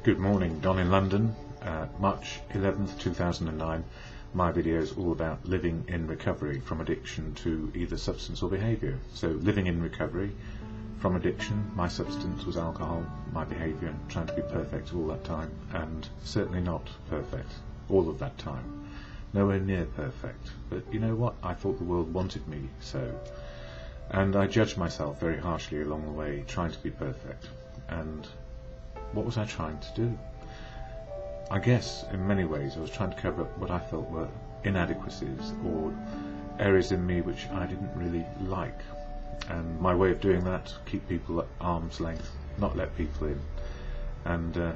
Good morning, Don in London, March 11th, 2009. My video is all about living in recovery from addiction to either substance or behaviour. So living in recovery from addiction, my substance was alcohol, my behaviour trying to be perfect all that time, and certainly not perfect all of that time. Nowhere near perfect, but you know what, I thought the world wanted me so, and I judged myself very harshly along the way trying to be perfect. And what was I trying to do? I guess in many ways I was trying to cover up what I felt were inadequacies or areas in me which I didn't really like, and my way of doing that, keep people at arm's length, not let people in. And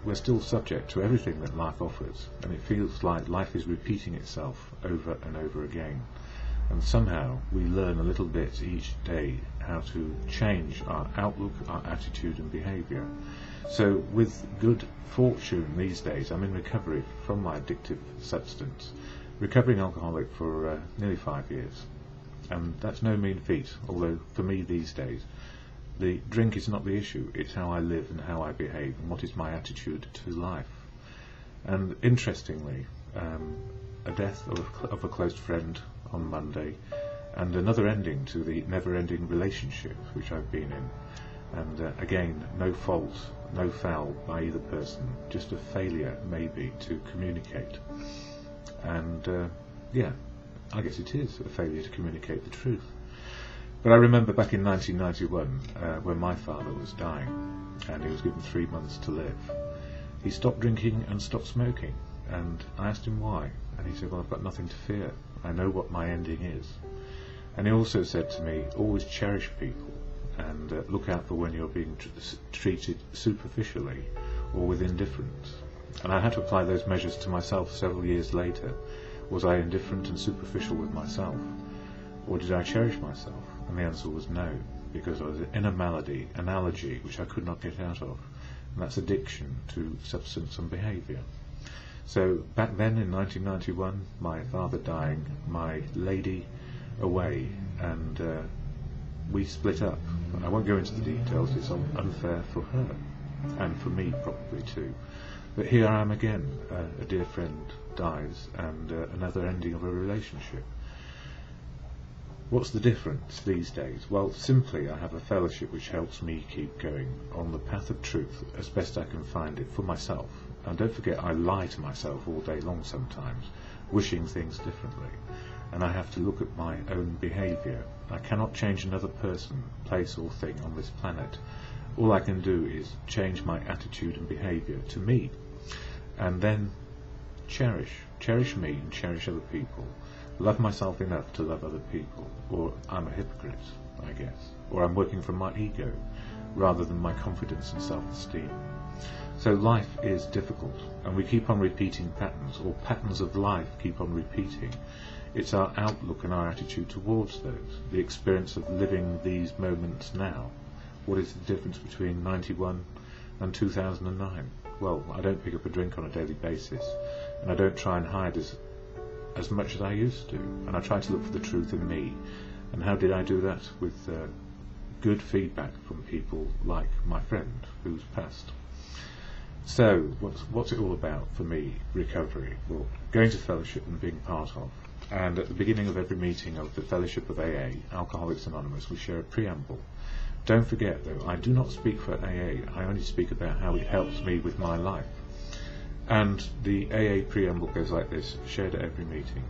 we're still subject to everything that life offers, and it feels like life is repeating itself over and over again, and somehow we learn a little bit each day how to change our outlook, our attitude and behaviour. So with good fortune these days, I'm in recovery from my addictive substance, recovering alcoholic for nearly 5 years, and that's no mean feat, although for me these days the drink is not the issue, it's how I live and how I behave and what is my attitude to life. And interestingly, a death of a close friend on Monday, and another ending to the never-ending relationship which I've been in, and again, no fault, no foul by either person, just a failure maybe to communicate. And yeah, I guess it is a failure to communicate the truth. But I remember back in 1991 when my father was dying and he was given 3 months to live. He stopped drinking and stopped smoking, and I asked him why, and he said, well, I've got nothing to fear, I know what my ending is. And he also said to me, always cherish people and look out for when you're being treated superficially or with indifference. And I had to apply those measures to myself several years later. Was I indifferent and superficial with myself, or did I cherish myself? And the answer was no, because I was in a malady, an allergy which I could not get out of, and that's addiction to substance and behaviour. So back then in 1991, my father dying, my lady away, and we split up. I won't go into the details, it's unfair for her, and for me probably too. But here I am again, a dear friend dies, and another ending of a relationship. What's the difference these days? Well, simply I have a fellowship which helps me keep going on the path of truth as best I can find it for myself. And don't forget, I lie to myself all day long sometimes, wishing things differently. And I have to look at my own behaviour. I cannot change another person, place or thing on this planet. All I can do is change my attitude and behaviour to me, and then cherish me and cherish other people. Love myself enough to love other people, or I'm a hypocrite, I guess, or I'm working from my ego rather than my confidence and self-esteem. So life is difficult, and we keep on repeating patterns, or patterns of life keep on repeating. It's our outlook and our attitude towards those, the experience of living these moments now. What is the difference between 91 and 2009? Well, I don't pick up a drink on a daily basis, and I don't try and hide as much as I used to, and I try to look for the truth in me. And how did I do that? With good feedback from people like my friend who's passed. So what's it all about for me, recovery? Well, going to fellowship and being part of. And at the beginning of every meeting of the Fellowship of AA, Alcoholics Anonymous, we share a preamble. Don't forget though, I do not speak for AA, I only speak about how it helps me with my life. And the AA preamble goes like this, shared at every meeting.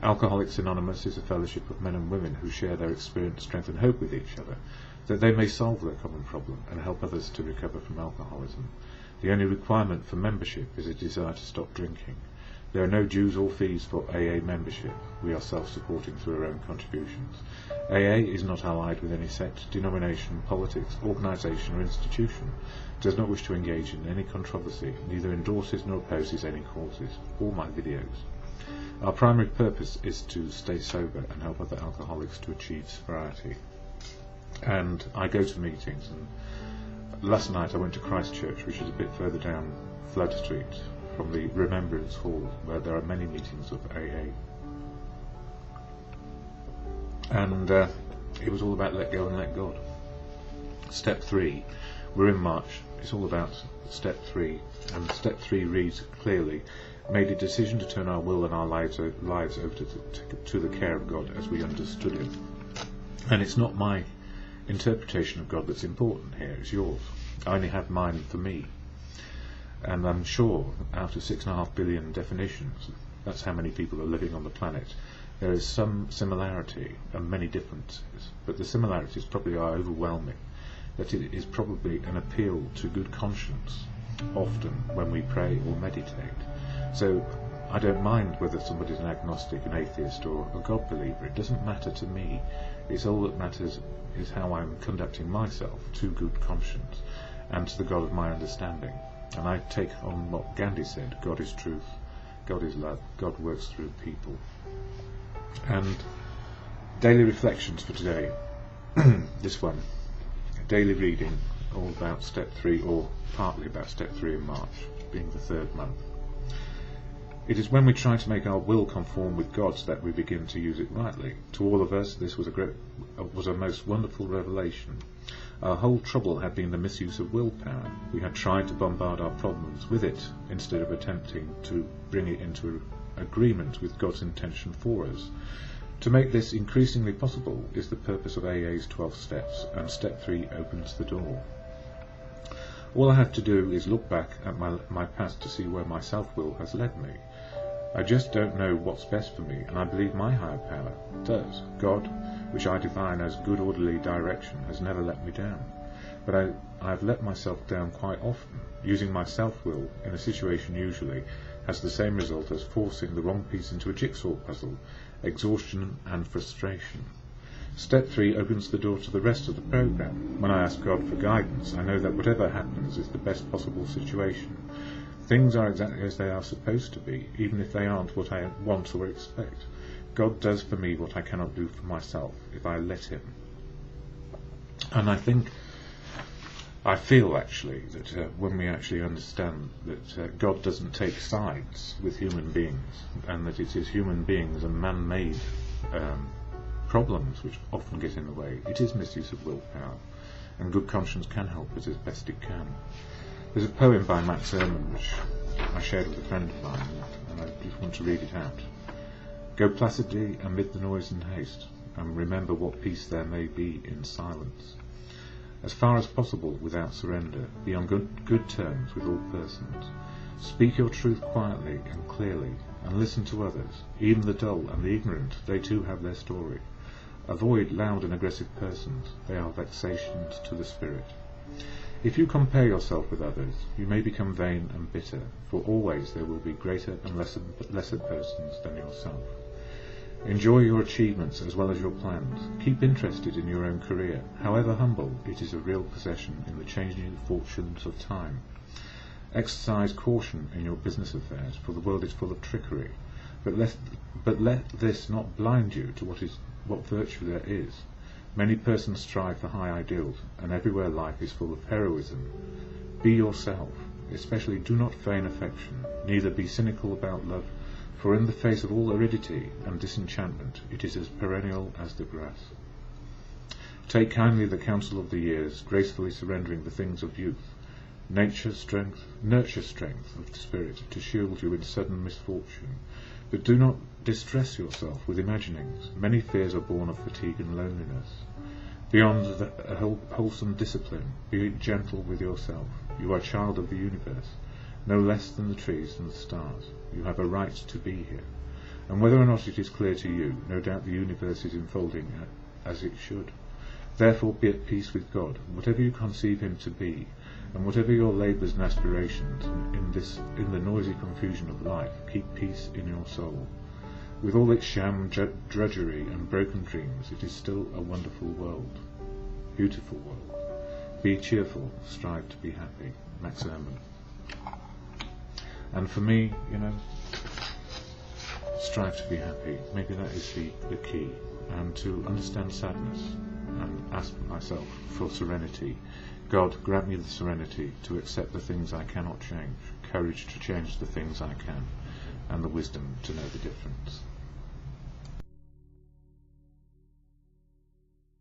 Alcoholics Anonymous is a fellowship of men and women who share their experience, strength and hope with each other, that they may solve their common problem and help others to recover from alcoholism. The only requirement for membership is a desire to stop drinking. There are no dues or fees for AA membership. We are self-supporting through our own contributions. AA is not allied with any sect, denomination, politics, organisation or institution, does not wish to engage in any controversy, neither endorses nor opposes any causes. All my videos. Our primary purpose is to stay sober and help other alcoholics to achieve sobriety. And I go to meetings, and last night I went to Christchurch, which is a bit further down Flood Street, from the Remembrance Hall, where there are many meetings of AA. And it was all about let go and let God. Step 3 We're in March. It's all about step 3, and step 3 reads clearly, made a decision to turn our will and our lives over to the care of God as we understood Him. And it's not my interpretation of God that's important here, it's yours. I only have mine for me. And I'm sure out of 6.5 billion definitions, that's how many people are living on the planet, there is some similarity and many differences, but the similarities probably are overwhelming, that it is probably an appeal to good conscience often when we pray or meditate. So I don't mind whether somebody's an agnostic, an atheist or a God believer. It doesn't matter to me. It's all that matters is how I'm conducting myself to good conscience and to the God of my understanding. And I take on what Gandhi said, God is truth, God is love, God works through people. And daily reflections for today. This one, daily reading, all about step 3, or partly about step 3 in March, being the 3rd month. It is when we try to make our will conform with God's that we begin to use it rightly. To all of us, this was a most wonderful revelation. Our whole trouble had been the misuse of willpower. We had tried to bombard our problems with it instead of attempting to bring it into agreement with God's intention for us. To make this increasingly possible is the purpose of AA's 12 steps, and step 3 opens the door. All I have to do is look back at my past to see where my self-will has led me. I just don't know what's best for me, and I believe my higher power does. God, which I define as good orderly direction, has never let me down. But I have let myself down quite often. Using my self-will in a situation usually has the same result as forcing the wrong piece into a jigsaw puzzle, exhaustion and frustration. Step 3 opens the door to the rest of the program. When I ask God for guidance, I know that whatever happens is the best possible situation. Things are exactly as they are supposed to be, even if they aren't what I want or expect. God does for me what I cannot do for myself, if I let Him. And I feel actually that when we actually understand that God doesn't take sides with human beings, and that it is human beings and man-made problems which often get in the way, it is misuse of willpower, and good conscience can help us as best it can. There's a poem by Max Ehrmann which I shared with a friend of mine, and I just want to read it out. Go placidly amid the noise and haste, and remember what peace there may be in silence. As far as possible without surrender, be on good terms with all persons. Speak your truth quietly and clearly, and listen to others, even the dull and the ignorant, they too have their story. Avoid loud and aggressive persons, they are vexations to the spirit. If you compare yourself with others, you may become vain and bitter, for always there will be greater and lesser persons than yourself. Enjoy your achievements as well as your plans. Keep interested in your own career. However humble, it is a real possession in the changing fortunes of time. Exercise caution in your business affairs, for the world is full of trickery. But let this not blind you to what virtue there is. Many persons strive for high ideals, and everywhere life is full of heroism. Be yourself, especially do not feign affection, neither be cynical about love, for in the face of all aridity and disenchantment it is as perennial as the grass. Take kindly the counsel of the years, gracefully surrendering the things of youth. Nurture strength of the spirit to shield you in sudden misfortune, but do not distress yourself with imaginings. Many fears are born of fatigue and loneliness. Beyond a wholesome discipline, be gentle with yourself. You are a child of the universe, no less than the trees and the stars. You have a right to be here, and whether or not it is clear to you, no doubt the universe is unfolding as it should. Therefore be at peace with God, whatever you conceive Him to be, and whatever your labours and aspirations, in the noisy confusion of life, keep peace in your soul. With all its sham drudgery and broken dreams, it is still a wonderful world, beautiful world. Be cheerful, strive to be happy. Max Ehrmann. And for me, strive to be happy. Maybe that is the key. And to understand sadness and ask myself for serenity. God, grant me the serenity to accept the things I cannot change, courage to change the things I can, and the wisdom to know the difference.